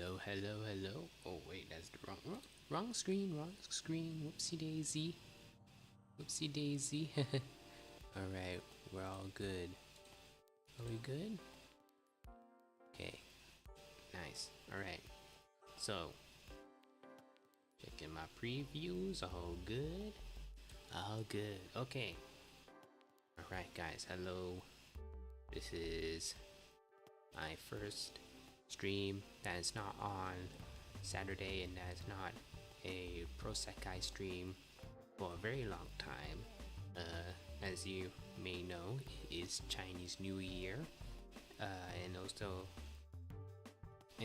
Hello. Oh wait, that's the wrong screen. Whoopsie daisy. All right, we're all good. Are we good? Okay, nice. All right. So, checking my previews. All good. All good. Okay. All right, guys. Hello. This is my first stream that is not on Saturday, and that is not a Prosekai stream for a very long time. As you may know, it is Chinese New Year, and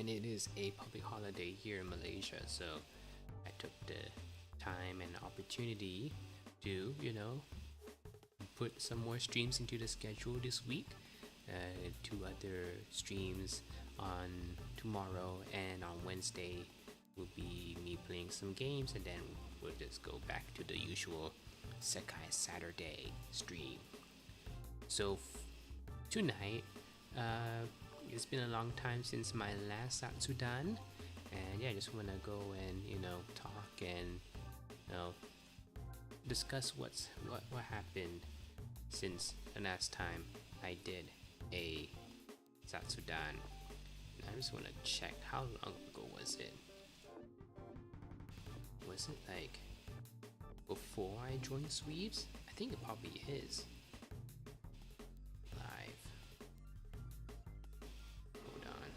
it is a public holiday here in Malaysia. So I took the time and opportunity to, put some more streams into the schedule this week. 2 other streams on tomorrow, and on Wednesday will be me playing some games, and then we'll just go back to the usual Sekai Saturday stream. So tonight, it's been a long time since my last Zatsudan, and yeah, I just want to go and talk and discuss what happened since the last time I did a Zatsudan. I just want to check, how long ago was it? Was it like before I joined Sweeps? I think it probably is. Live. Hold on.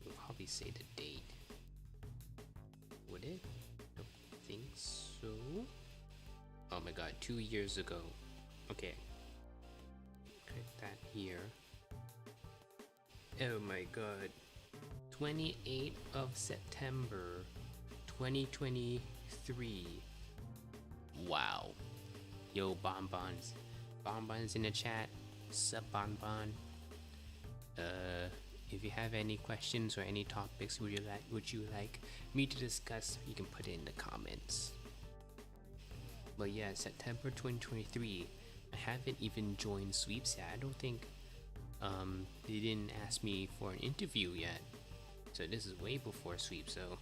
We'll probably say the date. Would it? Don't think so. Oh my god, 2 years ago. Okay. Click that here. Oh my god. 28th of September 2023. Wow. Yo, bonbons. Bonbons in the chat. Sup, bonbon. If you have any questions or any topics would you like me to discuss, you can put it in the comments. But yeah, September 2023. I haven't even joined Sweeps yet. I don't think they didn't ask me for an interview yet. So this is way before Sweeps. So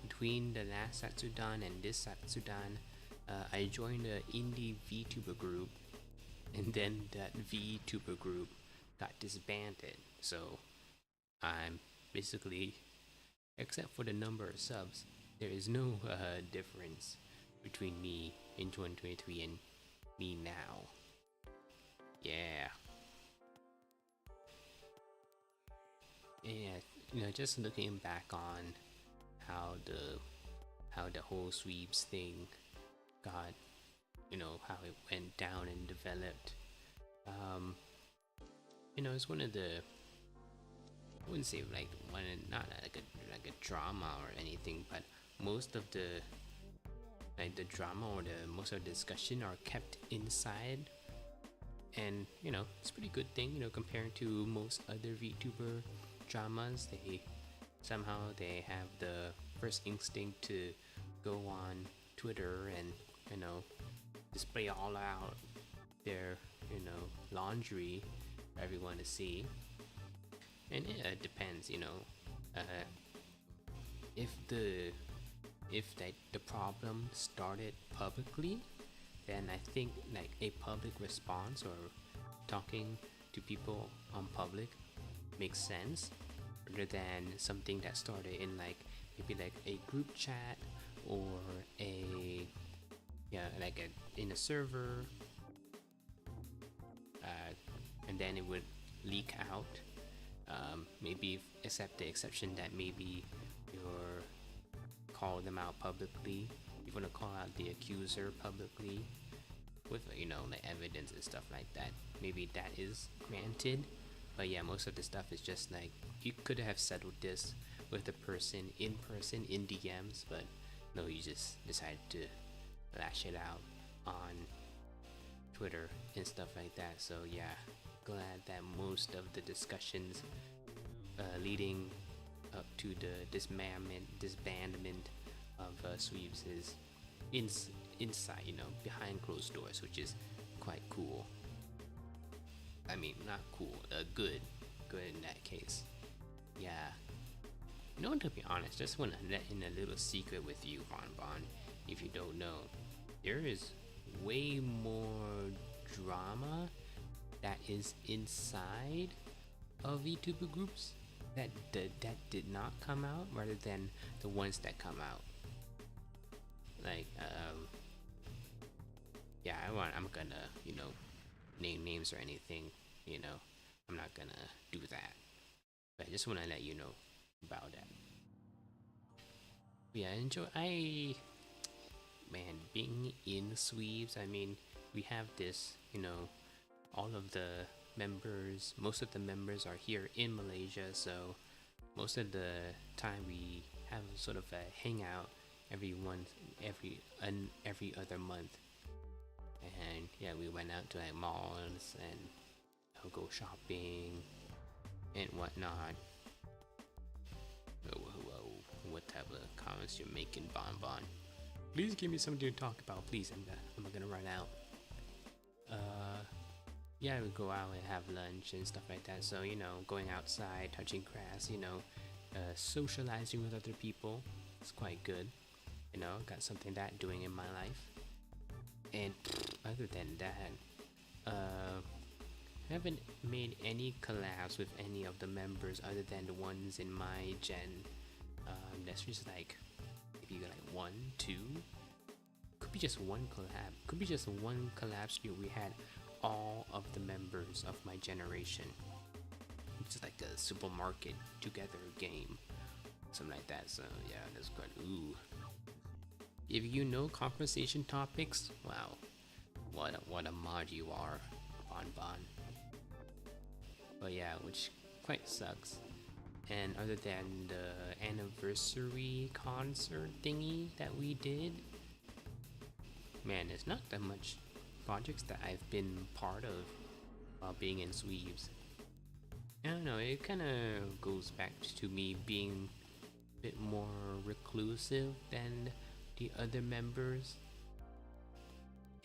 between the last Zatsudan and this Zatsudan, I joined the indie vtuber group, and then that vtuber group got disbanded. So I'm basically, except for the number of subs, there is no difference between me in 2023 and me now. Yeah. Yeah, just looking back on how the whole Sweeps thing got, how it went down and developed. It's one of the, I wouldn't say like one, not like a drama or anything, but most of the drama or most of the discussion are kept inside, and it's a pretty good thing, compared to most other VTuber dramas. They have the first instinct to go on Twitter and display all out their laundry for everyone to see. And it depends, if the problem started publicly, then I think like a public response or talking to people on public makes sense, rather than something that started in maybe a group chat or in a server, and then it would leak out. Maybe accept the exception that maybe you're call them out publicly. You want to call out the accuser publicly with evidence and stuff like that. Maybe that is granted. But yeah, most of the stuff is just like, you could have settled this with the person in DMs, but no, you just decided to lash it out on Twitter and stuff like that. So yeah, glad that most of the discussions leading up to the disbandment of Sweeps is inside, behind closed doors, which is quite cool. I mean, not cool, good in that case. Yeah. You know, to be honest, just want to let in a little secret with you, Bon. If you don't know, there is way more drama that is inside of VTuber groups that did not come out, rather than the ones that come out. Like, yeah, I'm gonna, name names or anything. I'm not gonna do that. But I just want to let you know about that. Yeah, man, being in Sweeps, I mean, we have this, all of the members, most of the members are here in Malaysia, so most of the time we have sort of a hangout every other month. And yeah, we went out to like malls and go shopping and whatnot. Whoa, what type of comments you're making, Bon? Please give me something to talk about, please. I'm gonna run out. Yeah, we go out and have lunch and stuff like that. So, going outside, touching grass, socializing with other people, it's quite good. Got something that doing in my life. And other than that, haven't made any collabs with any of the members other than the ones in my gen. That's just like maybe like 1, 2. Could be just one collab. Could be just one collab stream we had all of the members of my generation. It's like a supermarket together game, something like that. So yeah, that's good. Ooh. If you know conversation topics, wow, what a mod you are, Bon. But yeah, which quite sucks. And other than the anniversary concert thingy that we did, man, there's not that much projects that I've been part of while being in Sweeps. I don't know, it kind of goes back to me being a bit more reclusive than the other members,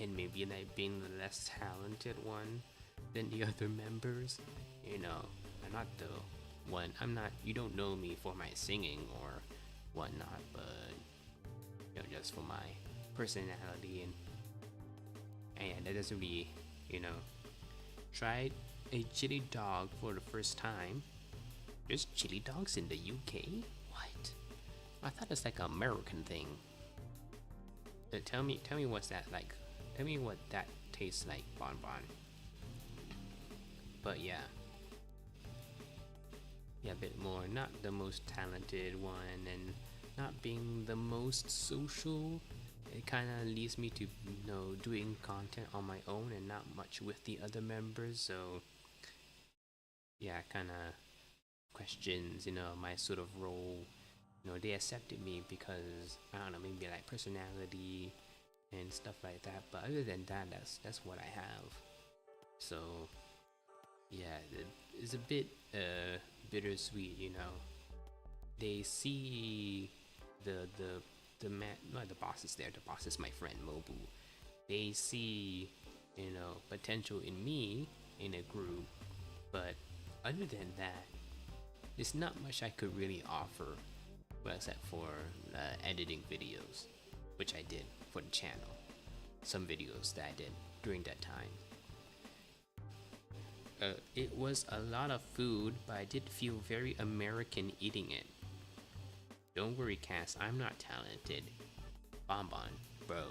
and maybe like being the less talented one than the other members. I'm not the one. You don't know me for my singing or whatnot, but just for my personality. And yeah, that doesn't really, tried a chili dog for the first time. There's chili dogs in the UK? What? I thought it's like an American thing. Tell me what's that like. Tell me what that tastes like, Bon. But yeah, a bit more. Not the most talented one, and not being the most social. It kind of leads me to doing content on my own and not much with the other members. So yeah, kind of questions my sort of role. They accepted me because I don't know, maybe like personality and stuff like that. But other than that, that's what I have. So yeah, it's a bit bittersweet. They see the man, not the boss is there. The boss is my friend Mobu. They see potential in me in a group, but other than that, there's not much I could really offer, except for editing videos, which I did for the channel. Some videos that I did during that time. It was a lot of food, but I did feel very American eating it. Don't worry, Cass, I'm not talented. Bon, bro,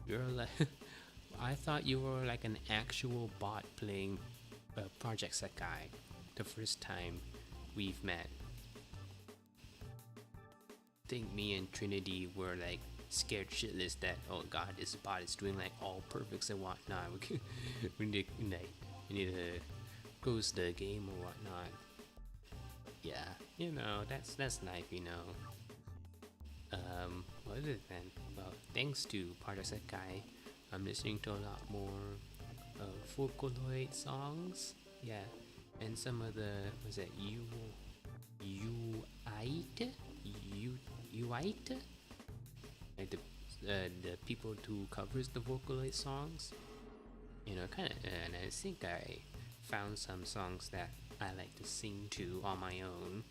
you're like I thought you were like an actual bot playing Project Sekai the first time we've met. I think me and Trinity were like scared shitless that, oh god, this bot is doing like all perfects and whatnot. we need to close the game or whatnot. Yeah, that's life, Other than, thanks to Project Sekai, I'm listening to a lot more Vocaloid songs. Yeah, and some of the, was it Uite? Like the people who covers the Vocaloid songs. Kind of, and I think I found some songs that I like to sing to on my own.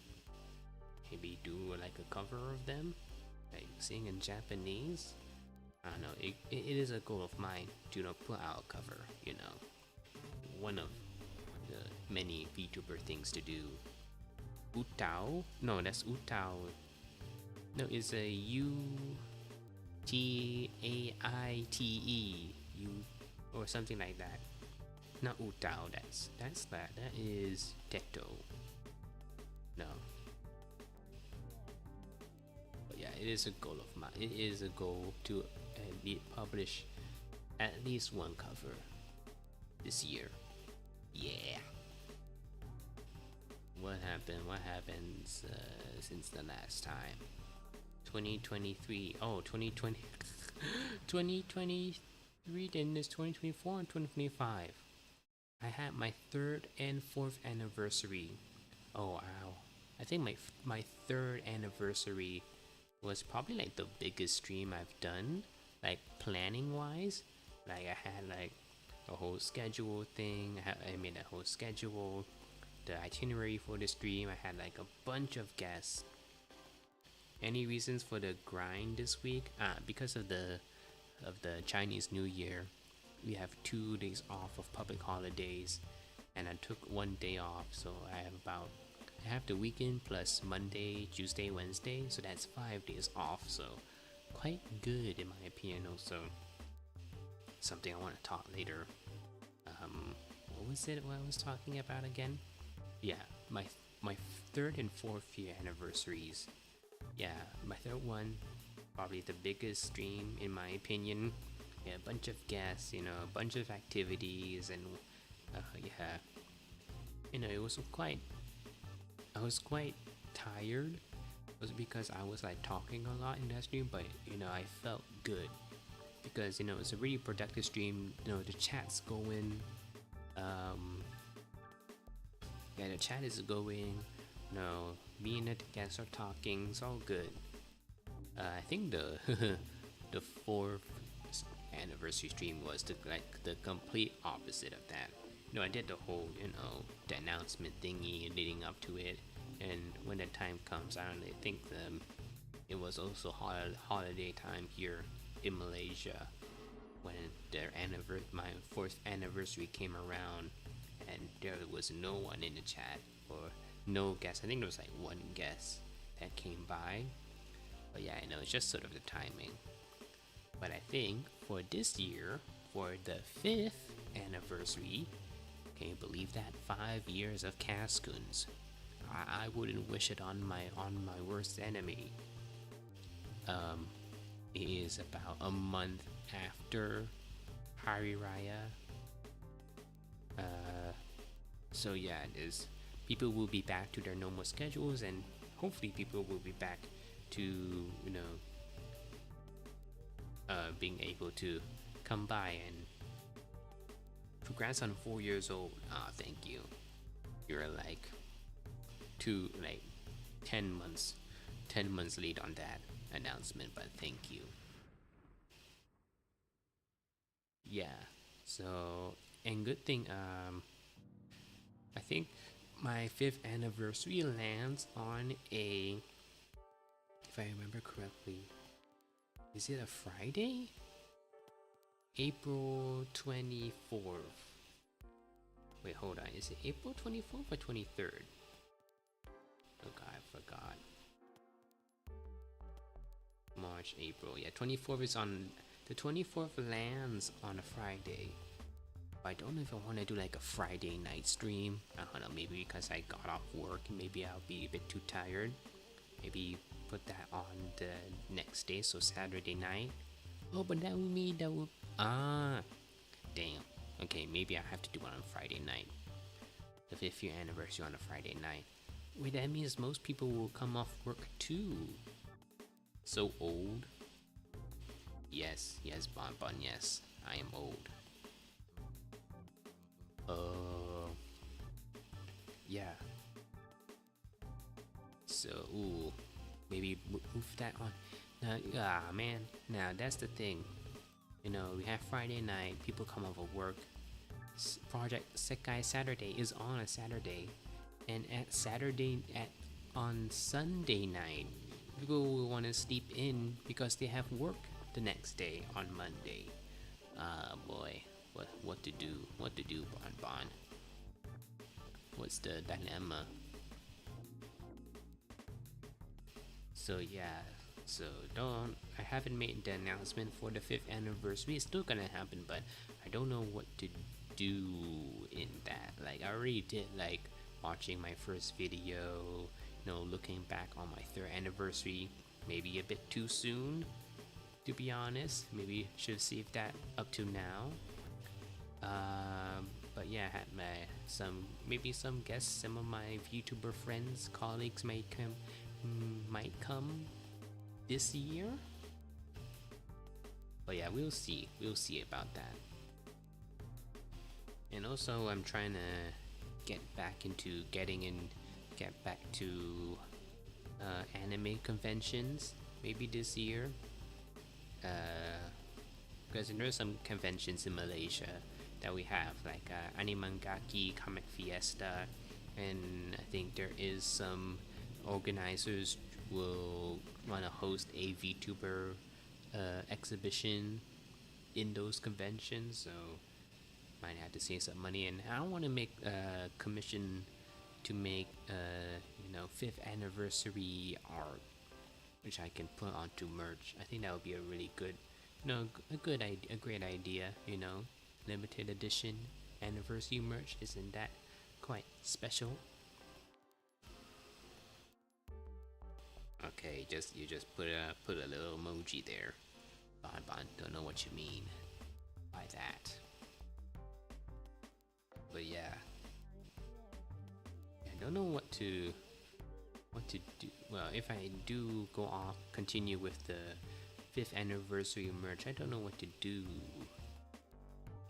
maybe do like a cover of them, like sing in Japanese. I don't know. It is a goal of mine to put out a cover. One of the many VTuber things to do. Utao? No, that's Utao. No, it's a Utaite. U or something like that. Not Utao. That is Teto. No. But yeah, it is a goal of mine. It is a goal to publish at least one cover this year. Yeah. What happened since the last time? 2023. Oh, 2020. 2023. Then there's 2024 and 2025. I had my 3rd and 4th anniversary. Oh wow. I think my 3rd anniversary was probably like the biggest stream I've done, like planning wise. Like I had like a whole schedule thing. I made a whole schedule, the itinerary for the stream. I had like a bunch of guests. Any reasons for the grind this week? Because of the Chinese New Year, we have 2 days off of public holidays, and I took 1 day off, so I have the weekend plus Monday, Tuesday, Wednesday, so that's 5 days off. So quite good in my opinion. Also, something I want to talk later. What was it? What I was talking about again? Yeah, my 3rd and 4th year anniversaries. Yeah, my 3rd one, probably the biggest stream in my opinion. Yeah, a bunch of guests, a bunch of activities, and yeah, I was quite tired. It was because I was like talking a lot in that stream, but I felt good because it's a really productive stream. The chat's going. Yeah, the chat is going. Me and the guests are talking. It's all good. I think the the 4th anniversary stream was the complete opposite of that. I did the whole the announcement thingy leading up to it, and when the time comes, I don't really think it was also holiday time here in Malaysia when my 4th anniversary came around, and there was no one in the chat or no guest. I think there was like 1 guest that came by, but yeah, it's just sort of the timing. But I think for this year, for the 5th anniversary, can you believe that? 5 years of Cascoons. I wouldn't wish it on my worst enemy. It is about a month after Hari Raya. So yeah, it is. People will be back to their normal schedules, and hopefully people will be back to being able to come by. And congrats on 4 years old. Thank you. You're like 10 months late on that announcement, but thank you. Yeah. So, and good thing, I think my 5th anniversary lands on if I remember correctly, is it a Friday? April 24th. Wait, hold on. Is it April 24th or 23rd? Oh god, I forgot. March, April. Yeah, 24th is on. The 24th lands on a Friday. I don't know if I want to do like a Friday night stream. I don't know, maybe because I got off work, maybe I'll be a bit too tired. Maybe put that on the next day, so Saturday night. Oh, but that would mean damn. Okay, maybe I have to do it on Friday night. The 5th year anniversary on a Friday night. Wait, that means most people will come off work too. So old. Yes, Bon, yes, I am old. Yeah. So, maybe move that on. Now, man. Now, that's the thing. We have Friday night, people come off of work. Project Sekai Saturday is on a Saturday. And at on Sunday night. People will want to sleep in because they have work the next day on Monday. Ah, boy, what to do? What to do, Bon Bon? What's the dilemma? So yeah, so don't. I haven't made the announcement for the 5th anniversary. It's still gonna happen, but I don't know what to do in that. Like I already did like watching my first video, looking back on my 3rd anniversary. Maybe a bit too soon, to be honest. Maybe should have saved that up to now. But yeah, I had maybe some guests, some of my VTuber friends, colleagues might come this year. But yeah, we'll see about that. And also I'm trying to get back to anime conventions maybe this year, because there's some conventions in Malaysia that we have, like Animangaki, Comic Fiesta, and I think there is some organizers will want to host a VTuber exhibition in those conventions, so might have to save some money. And I don't want to make a commission to make 5th anniversary art, which I can put onto merch. I think that would be a really good, a great idea. Limited edition anniversary merch, isn't that quite special? Okay, you just put a little emoji there. Bon, don't know what you mean by that. But yeah, I don't know what to do. Well, if I do continue with the 5th anniversary merch, I don't know what to do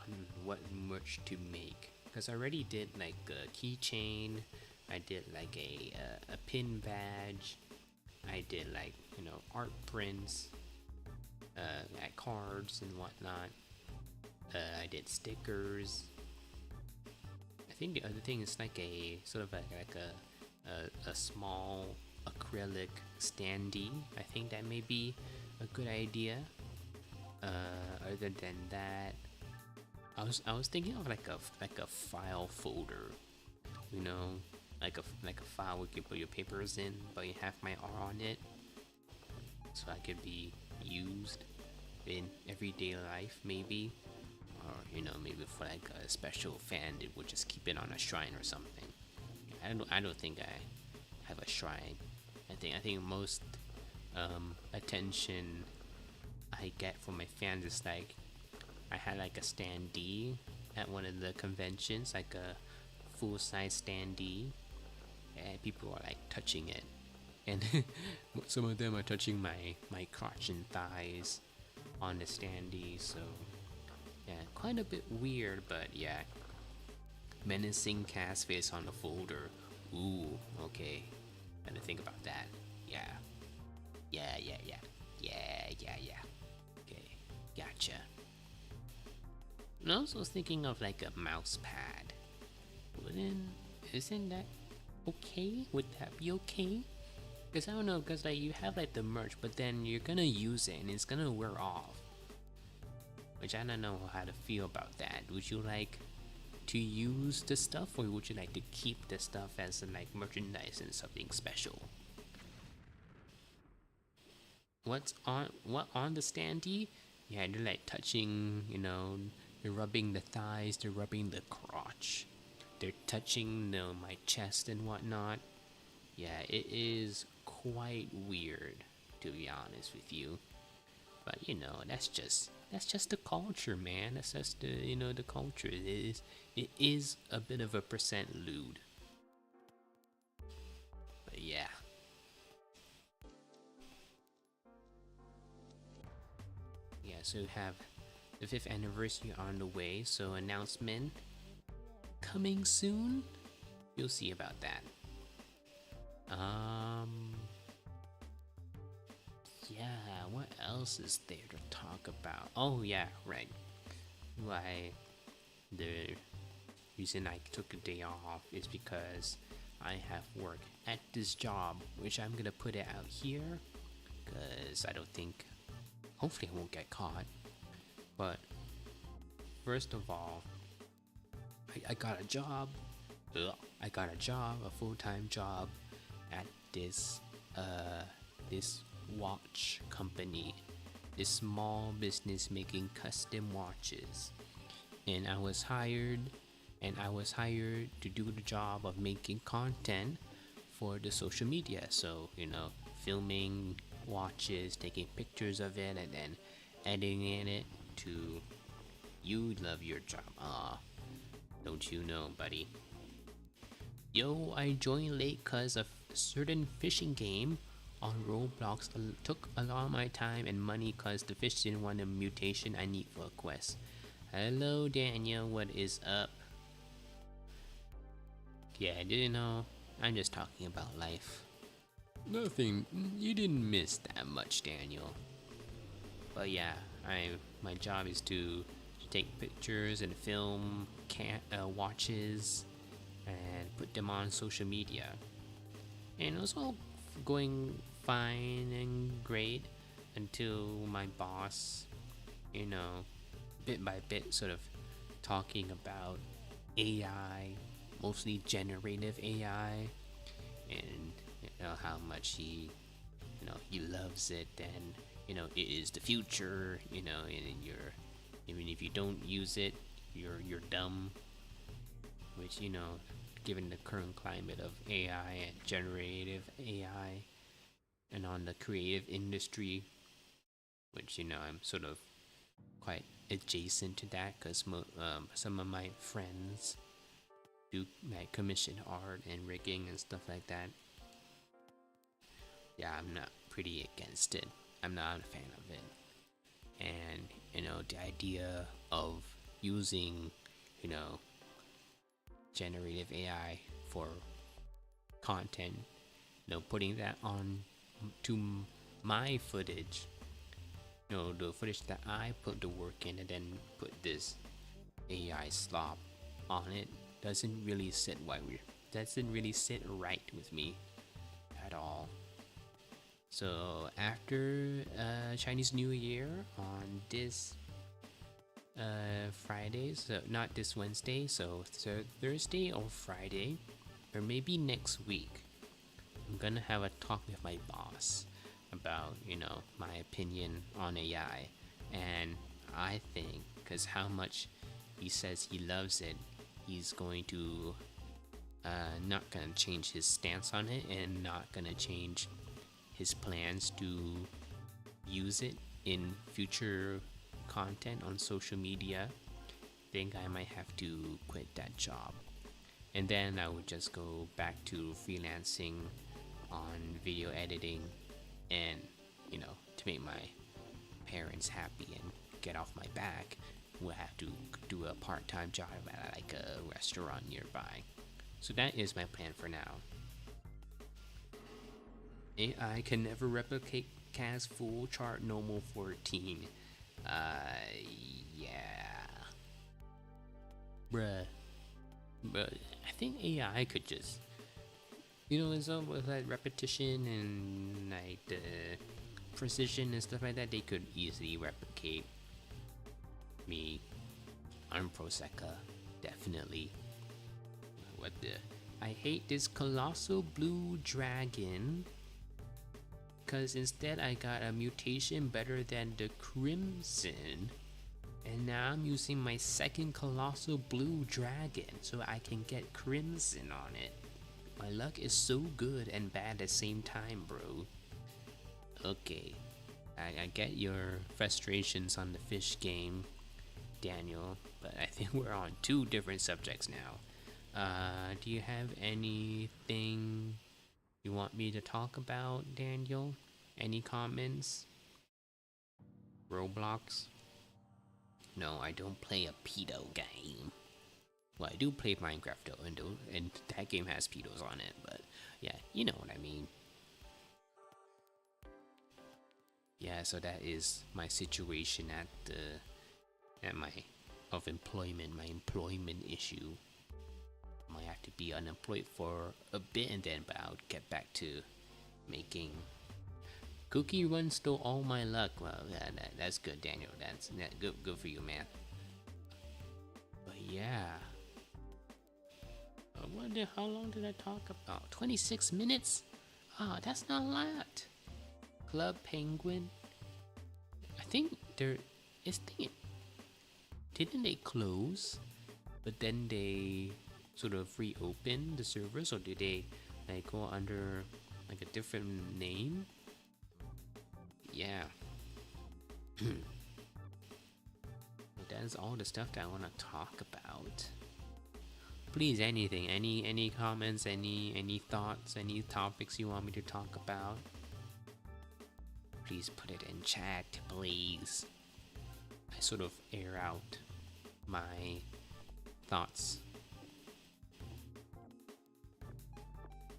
on what merch to make, because I already did like a keychain, I did like a pin badge, I did like art prints, like cards and whatnot. I did stickers. I think the other thing is like a sort of like a small acrylic standee. I think that may be a good idea. Other than that, I was thinking of like a file folder, like a file where you can put your papers in, but you have my art on it, so I could be used in everyday life, maybe, or maybe for like a special fan that would just keep it on a shrine or something. I don't think I have a shrine. I think most attention I get from my fans is like I had like a standee at one of the conventions, like a full-size standee, and people are like touching it, and some of them are touching my crotch and thighs on the standee. So yeah, quite a bit weird, but yeah. Menacing cast face on the folder. Ooh, okay. Gotta think about that. Yeah. Okay, gotcha. And I also was thinking of like a mouse pad. Isn't that okay? Would that be okay? Because I don't know, because like you have like the merch, but then you're gonna use it and it's gonna wear off. Which I don't know how to feel about that. Would you like to use the stuff, or would you like to keep the stuff as like merchandise and something special? What on the standee? Yeah, they're like touching, they're rubbing the thighs, they're rubbing the crotch, they're touching my chest and whatnot. Yeah, it is quite weird, to be honest with you. But that's just the culture, man. That's just the culture. It is a bit of a percent lewd. But yeah. Yeah, so we have the 5th anniversary on the way, so announcement coming soon. You'll see about that. Yeah, what else is there to talk about? Oh yeah, right. The reason I took a day off is because I have work at this job, which I'm gonna put it out here because I don't think, hopefully, I won't get caught. But first of all, I got a job. I got a job, a full-time job at this this watch company, this small business making custom watches. And I was hired to do the job of making content for the social media. So, filming watches, taking pictures of it, and then editing it to you love your job. Don't you know, buddy? Yo, I joined late cause a certain fishing game on Roblox took a lot of my time and money cause the fish didn't want the mutation I need for a quest. Hello Daniel, what is up? Yeah, I didn't know. I'm just talking about life. Nothing, you didn't miss that much, Daniel. But yeah, my job is to take pictures and film watches and put them on social media. And it was all going fine and great until my boss, bit by bit, sort of talking about AI, mostly generative AI, and how much he loves it, and it is the future, and even if you don't use it, you're dumb. Which, given the current climate of AI and generative AI, and on the creative industry, which I'm sort of quite adjacent to that, because some of my friends do like commission art and rigging and stuff like that. Yeah, I'm not pretty against it. I'm not a fan of it. And the idea of using generative AI for content, putting that on to my footage, the footage that I put the work in, and then put this AI slop on it, doesn't really sit right with me at all. So after Chinese New Year on this Friday, so not this Wednesday, so Thursday or Friday, or maybe next week, I'm gonna have a talk with my boss about my opinion on AI. And I think, because how much he says he loves it, he's going to not gonna change his stance on it, and not gonna change his plans to use it in future content on social media. Think I might have to quit that job, and then I would just go back to freelancing on video editing, and to make my parents happy and get off my back, we'll have to do a part-time job at like a restaurant nearby. So that is my plan for now. AI can never replicate CAS full chart normal 14. Yeah. Bruh. But I think AI could just, it's all with like repetition and like the precision and stuff like that, they could easily replicate me on Prosecca, definitely. What the? I hate this colossal blue dragon, because instead I got a mutation better than the crimson, and now I'm using my second colossal blue dragon so I can get crimson on it. My luck is so good and bad at the same time, bro. Okay, I get your frustrations on the fish game, Daniel, but I think we're on two different subjects now. Do you have anything you want me to talk about, Daniel? Any comments? Roblox? No, I don't play a pedo game. Well, I do play Minecraft though, and that game has pedos on it, but yeah, you know what I mean. Yeah, so that is my situation at my employment issue. I might have have to be unemployed for a bit, and then but I'll get back to making. Cookie Run stole all my luck. Well, that's good, Daniel. That's good for you, man. But yeah, I wonder how long did I talk about? 26 minutes? Ah, that's not a lot. Club Penguin. I think didn't they close? But then they sort of reopen the servers, or did they like go under like a different name? Yeah. That's all the stuff that I want to talk about. Please, anything, any comments, any thoughts, any topics you want me to talk about, please put it in chat, please. I sort of air out my thoughts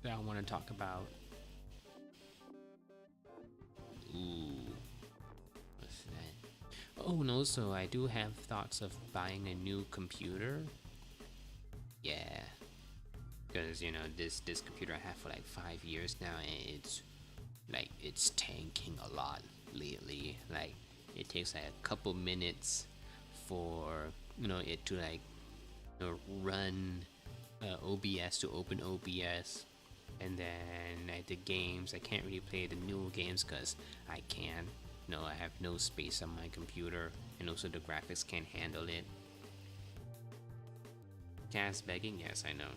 that I want to talk about. Ooh, what's that? Oh, and also I do have thoughts of buying a new computer. Yeah, because this computer I have for like 5 years now, and it's tanking a lot lately. Like it takes like a couple minutes for it to like run OBS, to open OBS, and then like the games I can't really play the new games because I have no space on my computer, and also the graphics can't handle it. Cast begging, yes, I know.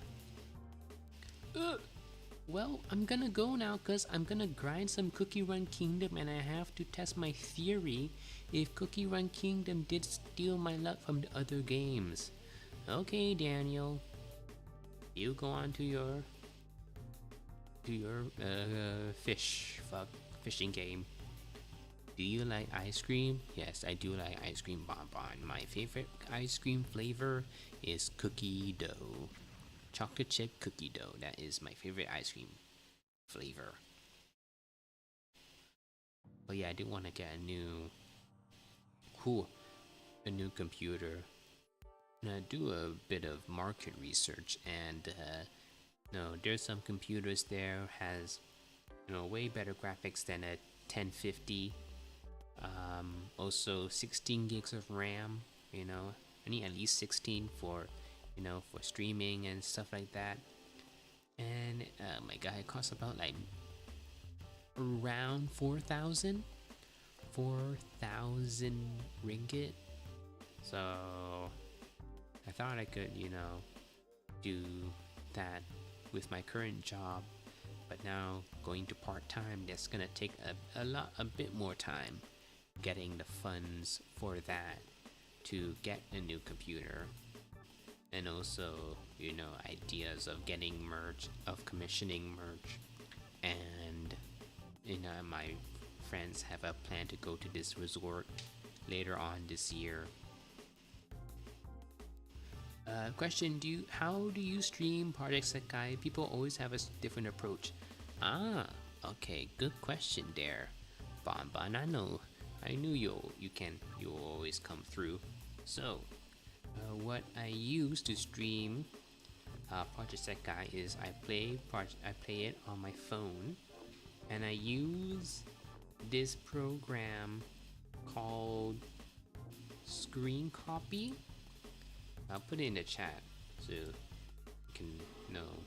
Well, I'm gonna go now because I'm gonna grind some Cookie Run Kingdom, and I have to test my theory if Cookie Run Kingdom did steal my luck from the other games. Okay, Daniel, you go on to your fishing game. Do you like ice cream? Yes, I do like ice cream bonbon. My favorite ice cream flavor is cookie dough. Chocolate chip cookie dough. That is my favorite ice cream flavor. But yeah, I do want to get a new computer. And I do a bit of market research, and there's some computers there has way better graphics than a 1050. Also 16 gigs of RAM. I need at least 16 for streaming and stuff like that. And my guy, it costs about like around 4,000 ringgit. So I thought I could do that with my current job, but now going to part-time, that's gonna take a bit more time getting the funds for that to get a new computer. And also ideas of getting merch, of commissioning merch. And my friends have a plan to go to this resort later on this year. Question: how do you stream Project Sekai? People always have a different approach. Okay, good question there, Bonbon. I knew you'll always come through. So, what I use to stream Project Sekai is I play it on my phone, and I use this program called Screen Copy. I'll put it in the chat so you can know.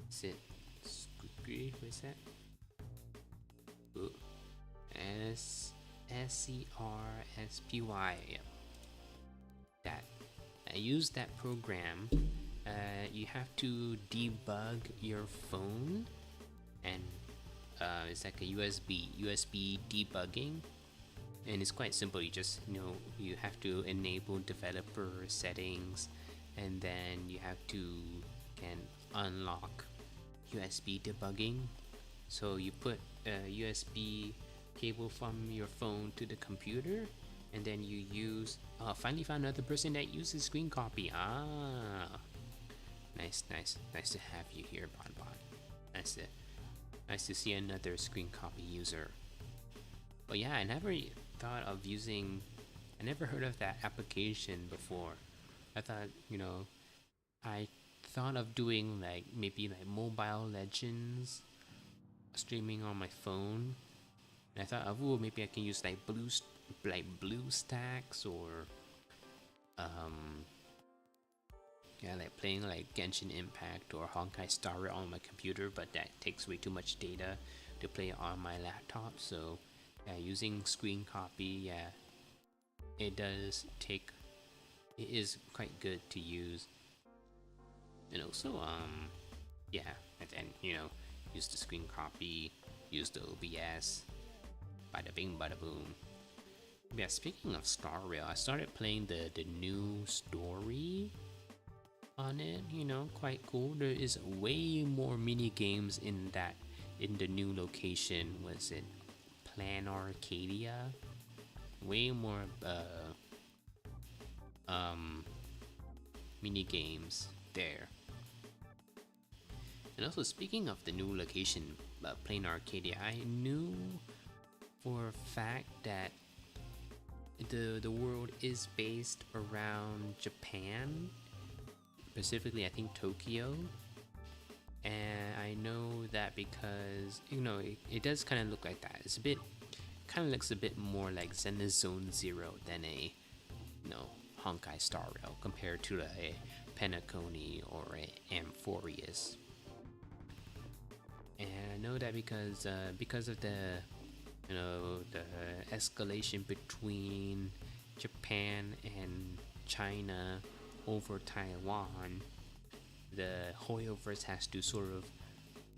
What's that? SCRSPY. Yeah. That. I use that program. You have to debug your phone, and it's like a USB debugging. And it's quite simple. You just you have to enable developer settings, and then you have to unlock USB debugging. So you put a USB cable from your phone to the computer, and then you use finally found another person that uses Screen Copy. Nice to have you here, Bonbon. Nice to see another Screen Copy user. But yeah, I never heard of that application before. I thought I thought of doing like maybe like Mobile Legends streaming on my phone. And I thought, oh, maybe I can use like blue stacks or um yeah, like playing like Genshin Impact or Honkai Star Rail on my computer, but that takes way too much data to play on my laptop. So yeah, using screen copy, yeah, it does take. It is quite good to use, and also yeah, and then use the screen copy, use the OBS, bada bing, bada boom. Yeah, speaking of Star Rail, I started playing the new story on it. Quite cool. There is way more mini games in the new location. Was it Plan Arcadia? Way more mini games there. And also, speaking of the new location, Plain Arcadia, I knew for a fact that the world is based around Japan, specifically I think Tokyo. And I know that because it does kind of look like that. It's kind of looks a bit more like Zenizone Zero than a Honkai Star Rail compared to a Penacony or a Amphorius. And I know that because of the the escalation between Japan and China over Taiwan, the Hoyoverse has to sort of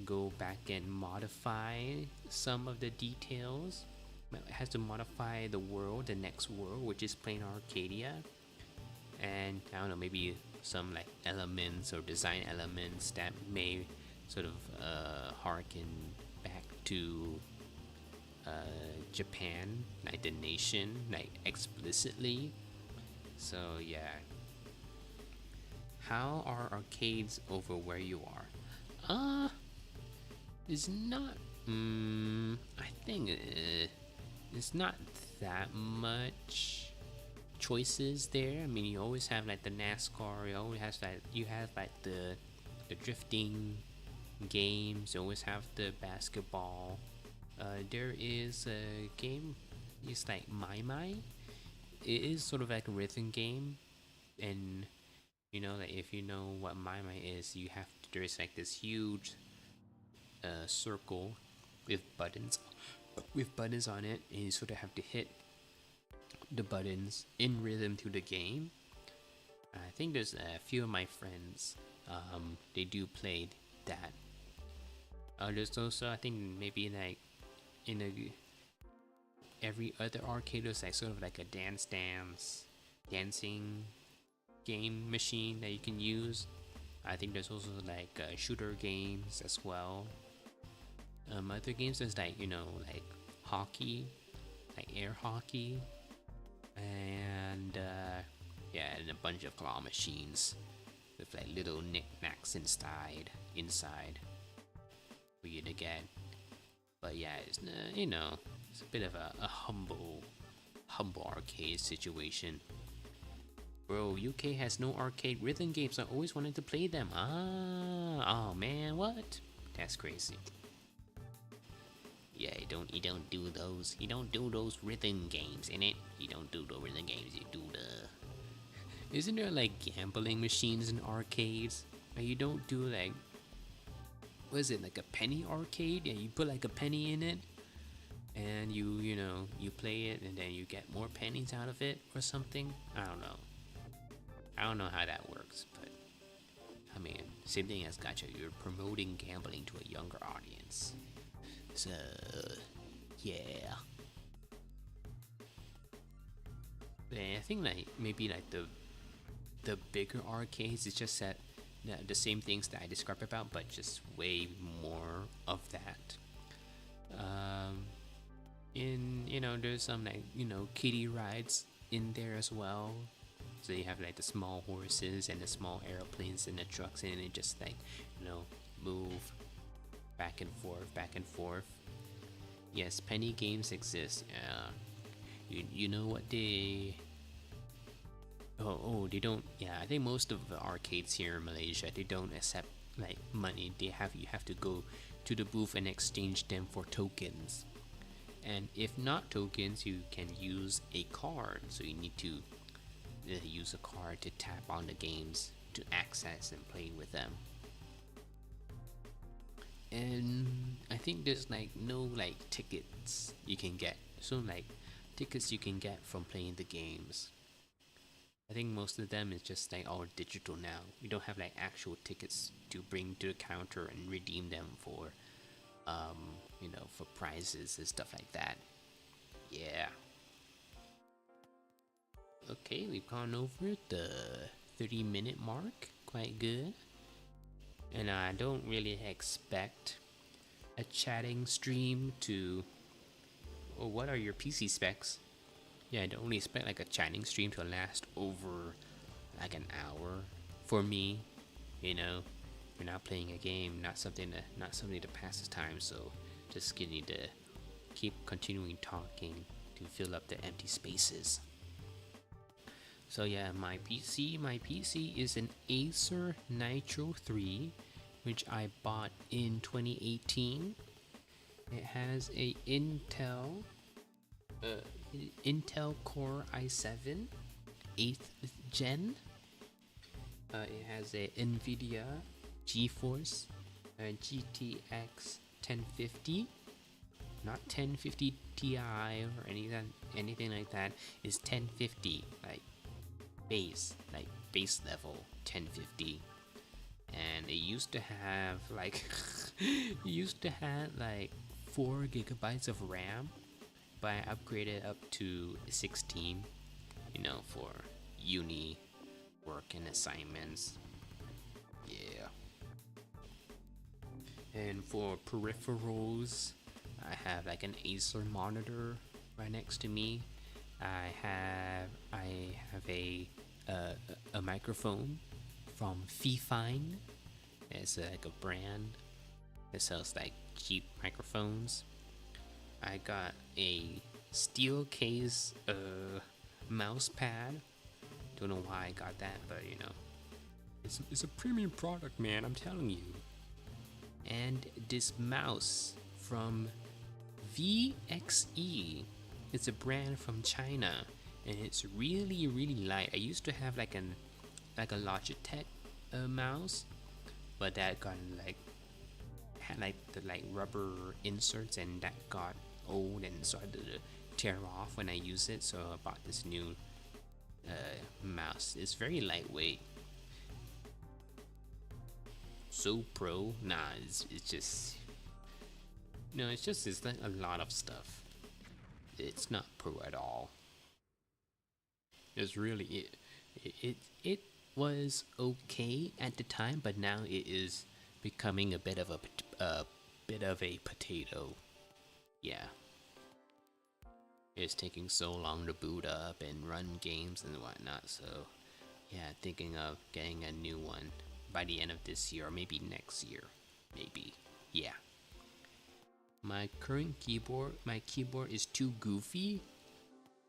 go back and modify some of the details. It has to modify the world, the next world, which is Plain Arcadia, and I don't know, maybe some like elements or design elements that may sort of harken back to Japan, like the nation, like explicitly. So yeah. How are arcades over where you are? It's not. I think it's not that much choices there. I mean, you always have like the NASCAR. You have like the drifting games. You always have the basketball. There is a game. It's like My. It is sort of like a rhythm game, and like if you know what My is, there's like this huge circle with buttons on it, and you sort of have to hit the buttons in rhythm to the game. I think there's a few of my friends, they do play that. There's also, I think, maybe like every other arcade is like sort of like a dancing game machine that you can use. I think there's also like shooter games as well. Other games is like like hockey, like air hockey, and and a bunch of claw machines with like little knickknacks inside for you to get. But yeah, it's it's a bit of a humble arcade situation. Bro, UK has no arcade rhythm games. I always wanted to play them. Oh man, what? That's crazy. Yeah, you don't do those. You don't do those rhythm games, innit? You don't do the rhythm games. You do the. Isn't there like gambling machines in arcades? Like, you don't do like. What is it, like a penny arcade? Yeah, you put like a penny in it, and you play it, and then you get more pennies out of it or something. I don't know how that works, but I mean, same thing as gacha. You're promoting gambling to a younger audience. So, yeah. But I think like maybe like the bigger arcades, it's just that the same things that I described about, but just way more of that. There's some like kiddie rides in there as well. So you have like the small horses and the small airplanes and the trucks, and it just like move back and forth. Yes, penny games exist. You know what they They don't. Yeah, I think most of the arcades here in Malaysia, they don't accept like money. You have to go to the booth and exchange them for tokens. And if not tokens, you can use a card. So you need to use a card to tap on the games to access and play with them. And I think there's like no like tickets you can get. So like tickets you can get from playing the games. I think most of them is just like all digital now. We don't have like actual tickets to bring to the counter and redeem them for, for prizes and stuff like that. Yeah. Okay, we've gone over the 30-minute mark. Quite good. And I don't really expect a chatting stream to. Or what are your PC specs? Yeah, I don't really expect like a chatting stream to last over like an hour. For me, you're not playing a game, not something to pass the time. So just need to keep continuing talking to fill up the empty spaces. So yeah, my PC is an Acer Nitro 3, which I bought in 2018. It has a Intel Core i7 8th gen. It has a NVIDIA GeForce GTX 1050, not 1050 Ti or anything like that. It's 1050, like base level 1050. And it used to have like 4 gigabytes of RAM, but I upgraded up to 16, for uni work and assignments. Yeah. And for peripherals, I have like an Acer monitor right next to me. I have a microphone from Fifine. It's like a brand that sells like cheap microphones. I got a steel case mouse pad. Don't know why I got that, but it's a premium product, man, I'm telling you. And this mouse from VXE. It's a brand from China, and it's really, really light. I used to have like a Logitech mouse, but that got had the rubber inserts, and that got old and started to tear off when I use it. So I bought this new mouse. It's very lightweight. So pro? Nah, it's just it's like a lot of stuff. It's not pro at all. It's really it was okay at the time, but now it is becoming a bit of a potato. Yeah. It's taking so long to boot up and run games and whatnot, so yeah, thinking of getting a new one by the end of this year or maybe next year. Maybe. Yeah. My current keyboard is too goofy.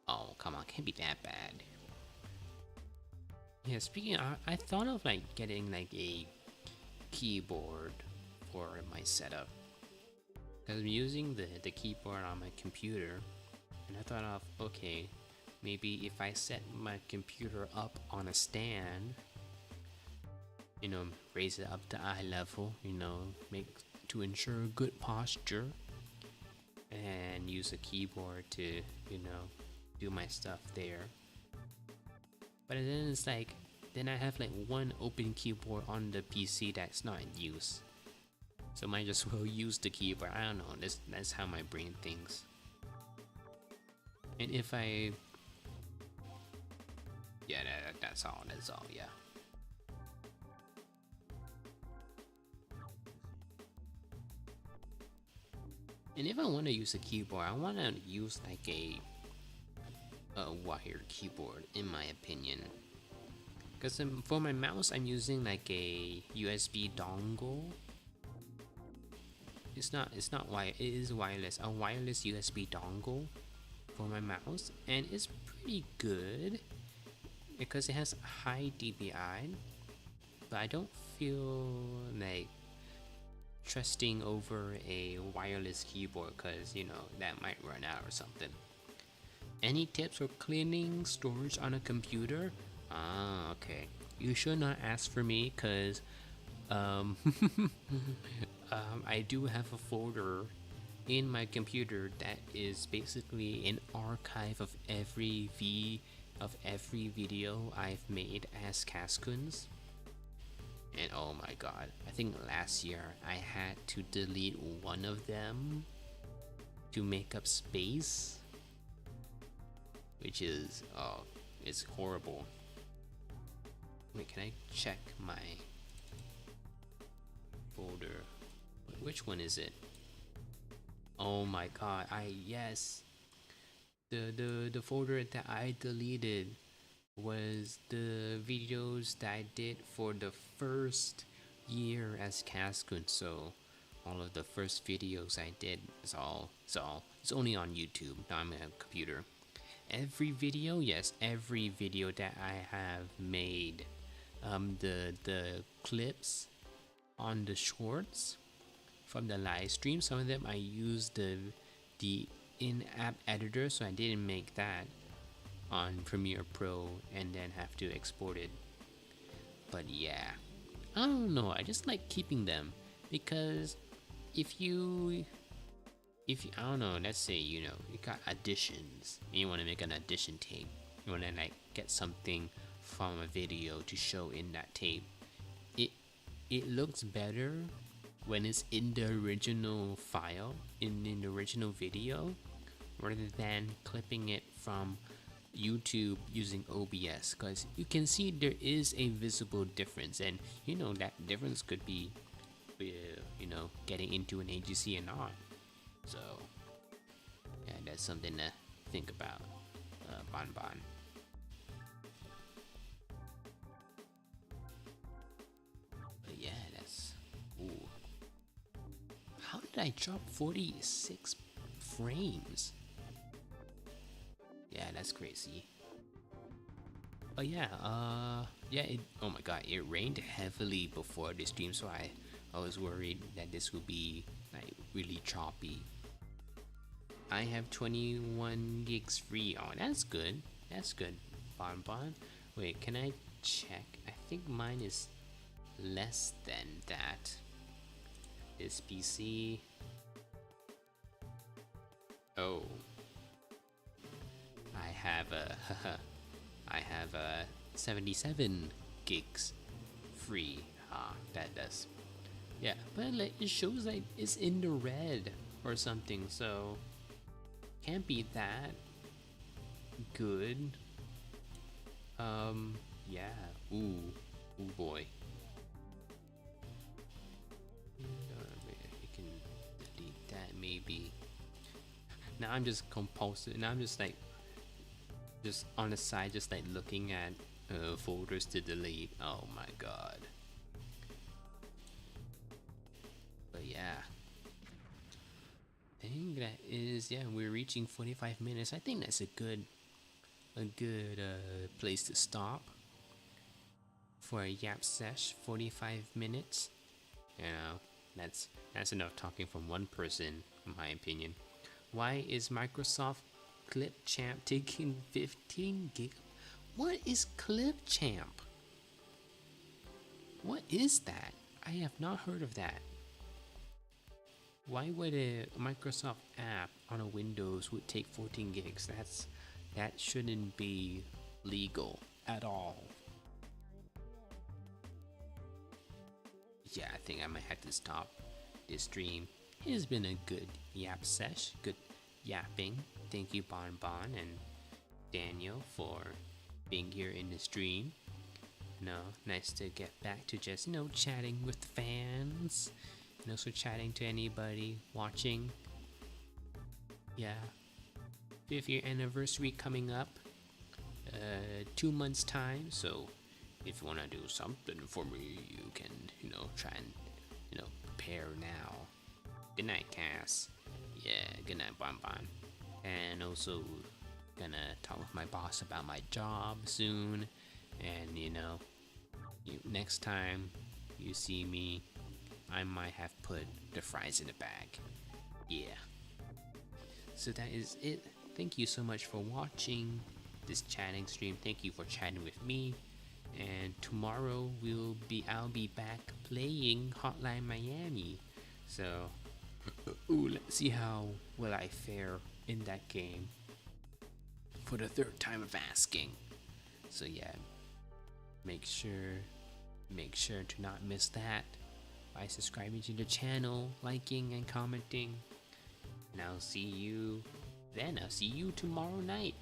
Oh, come on, can't be that bad. Yeah, speaking of, I thought of getting a keyboard for my setup. Because I'm using the keyboard on my computer, and I thought of, okay, maybe if I set my computer up on a stand, raise it up to eye level, make to ensure good posture, and use a keyboard to, do my stuff there. But then it's then I have one open keyboard on the PC that's not in use. So might as well use the keyboard. I don't know. That's how my brain thinks. And if I, yeah, that's all. Yeah. And if I want to use a keyboard, I want to use a wired keyboard, in my opinion. Because for my mouse, I'm using a USB dongle. It is wireless. A wireless USB dongle for my mouse, and it's pretty good. because it has high DPI, but I don't feel like trusting over a wireless keyboard because that might run out or something. Any tips for cleaning storage on a computer? Ah, okay. You should not ask for me because um, I do have a folder in my computer that is basically an archive of every video I've made as Cascoons. And oh my god, I think last year I had to delete one of them to make up space, which is it's horrible. Wait, can I check my folder? Which one is it? Oh my god, yes. The folder that I deleted was the videos that I did for the first year as Cascoon. So all of the first videos I did it's only on YouTube, not on my computer. Every video, yes, every video that I have made, the clips on the shorts from the live stream, some of them I used the in-app editor, so I didn't make that on Premiere Pro and then have to export it. But yeah, I don't know, I just like keeping them because if you I don't know, let's say you got additions and you want to make an addition tape, you want to like get something from a video to show in that tape, it looks better when it's in the original file, in the original video, rather than clipping it from YouTube using OBS, because you can see there is a visible difference, and that difference could be getting into an AGC or not. So yeah, that's something to think about. Bon. But yeah, that's ooh. How did I drop 46 frames? Yeah, that's crazy. But yeah, oh my god, it rained heavily before the stream, so I was worried that this would be like really choppy. I have 21 gigs free. Oh, that's good. That's good. Bon. Wait, can I check? I think mine is less than that. This PC. Oh. I have a 77 gigs free. That does. Yeah, but like, it shows like it's in the red or something, so can't be that good. Yeah. Ooh boy. You can delete that maybe. Now I'm just compulsive. Now I'm just like, just on the side, just like looking at folders to delete. Oh my god. But yeah, I think that is, yeah, we're reaching 45 minutes. I think that's a good place to stop for a yap sesh. 45 minutes. That's enough talking from one person, in my opinion. Why is Microsoft Clipchamp taking 15 gig? What is Clipchamp? What is that? I have not heard of that. Why would a Microsoft app on a Windows would take 14 gigs? That shouldn't be legal at all. Yeah, I think I might have to stop this stream. It has been a good yap sesh, good yapping. Thank you Bon and Daniel for being here in the stream. Nice to get back to just chatting with the fans, and also chatting to anybody watching. Yeah, 5th-year anniversary coming up, 2 months time, so if you want to do something for me, you can try and prepare now. Good night, Cass. Yeah, good night, Bon. And also gonna talk with my boss about my job soon, And next time you see me, I might have put the fries in the bag. Yeah. So that is it. Thank you so much for watching this chatting stream. Thank you for chatting with me. And tomorrow I'll be back playing Hotline Miami. So let's see how will I fare in that game for the third time of asking. So yeah, make sure to not miss that by subscribing to the channel, liking and commenting. And I'll see you tomorrow night.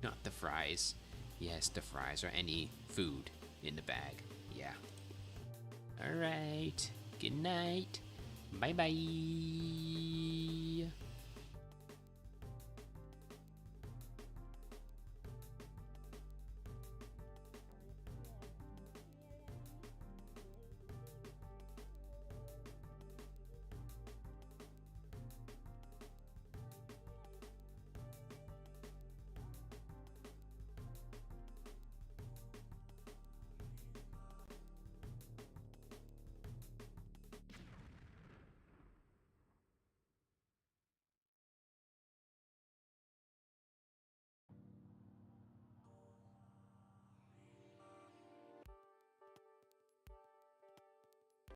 Not the fries. Yes, the fries or any food in the bag. Yeah. Alright. Good night. Bye bye.